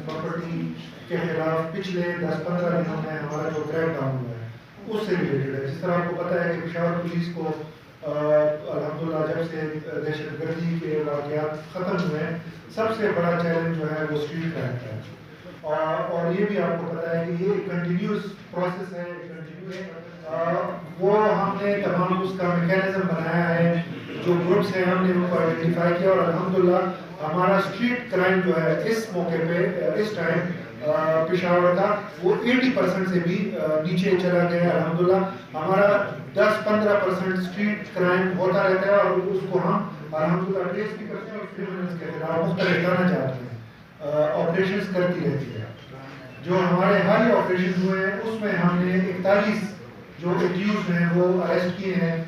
Property के खिलाफ पिछले 10-15 दिनों में हमारा जो क्रैक डाउन हुआ है उससे रिलेटेड है। जिस तरह आपको पता है कि पेशावर पुलिस को अल्हम्दुलिल्लाह जब से दहशतगर्दी के वाक़यात ख़त्म हुए हैं, सबसे बड़ा चैलेंज जो है वो स्ट्रीट क्राइम का है। और ये भी आपको पता है कि ये कंटिन्यूस प्रोसेस है, वो हमने तमाम उसका मैकेनिज्म बनाया है, जो ग्रुप्स हैं हमने उनको आइडेंटिफाई किया और अल्हम्दुलिल्लाह हमारा स्ट्रीट क्राइम जो है इस मौके पे इस टाइम पेशावर का वो 80% से भी नीचे चला गया है। अल्हम्दुलिल्लाह हमारा 10-15% स्ट्रीट क्राइम होता रहता है और उसको हम अल्हम्दुलिल्लाह ट्रेस भी करते हैं और क्रिमिनल्स के खिलाफ मुख्तलिफ हटाना चाहते हैं। ऑपरेशंस करती रहती है। जो हमारे हाल ही ऑपरेशन हुए हैं उसमें हमने 41 जो एक्यूज हैं वो अरेस्ट किए हैं।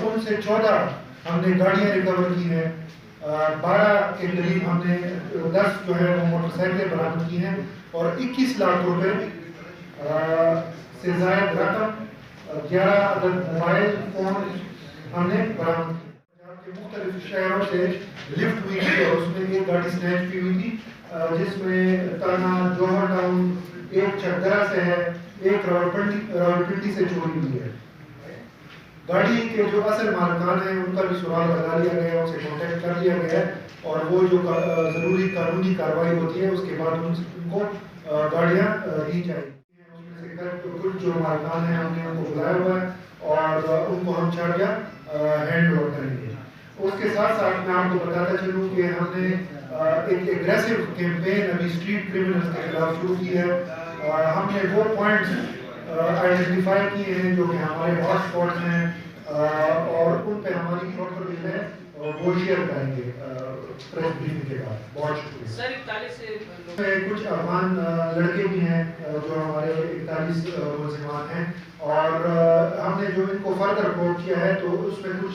उनसे 14 हमने गाड़ियाँ रिकवर की हैं, 12 के करीब हमने 10 जो है वो मोटरसाइकिलें बरामद की हैं और 21 लाख रुपए से ज़ायद रकम 11 अदद मोबाइल फ़ोन हमने बरामद किए। पंजाब के मुख्तलिफ शहरों से लिफ्ट हुई थी और उसमें एक गाड़ी स्नैच की हुई थी, जिसमें ताना जौहर टाउन एक चकदरा से है, एक रावलपिंडी से चोरी हुई है। गाड़ी के जो असल मालिकान हैं उनका भी सुराग लगा लिया गया, उनसे कॉन्टेक्ट कर लिया गया है और वो जो ज़रूरी कानूनी कार्रवाई होती है उसके बाद उनको गाड़ियाँ दी जाएगी। उसमें से कुछ जो मालिकान हैं हमने उनको बुलाया हुआ है और उनको हम चाबियाँ हैंड ओवर करेंगे। उसके साथ साथ मैं आपको बताता चलूँ कि हमने एक एग्रेसिव कैंपेन अभी स्ट्रीट क्रिमिनल्स के खिलाफ शुरू की है। हमने वो पॉइंट्स आइडेंटिफाई किए हैं जो कि हमारे हॉट स्पॉट्स हैं और उन पे हमारी प्रॉपर जो है वो शेयर करेंगे प्रेस ब्रीफिंग के बाद। बहुत शुक्रिया सर। 41 से कुछ अफगान लड़के भी हैं जो हमारे 41 मुलजिमान हैं और हमने जो इनको फर्दर रिपोर्ट किया है तो उसमें कुछ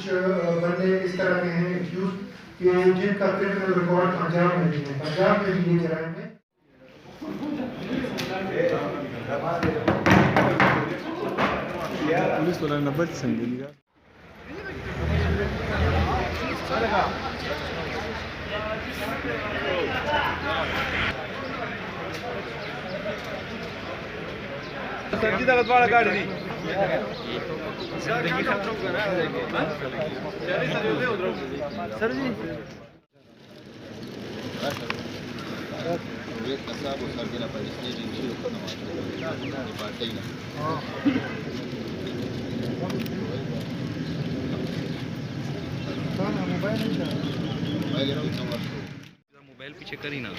बंदे इस तरह के हैं एक्यूज कि जिनका क्रिमिनल रिकॉर्ड पंजाब में भी है, पंजाब में भी ये जराइम में पुलिस वाला नंबर संदेगा। सर जी तक वाला गाड़ी दी सर जी मोबाइल पीछे करी ना।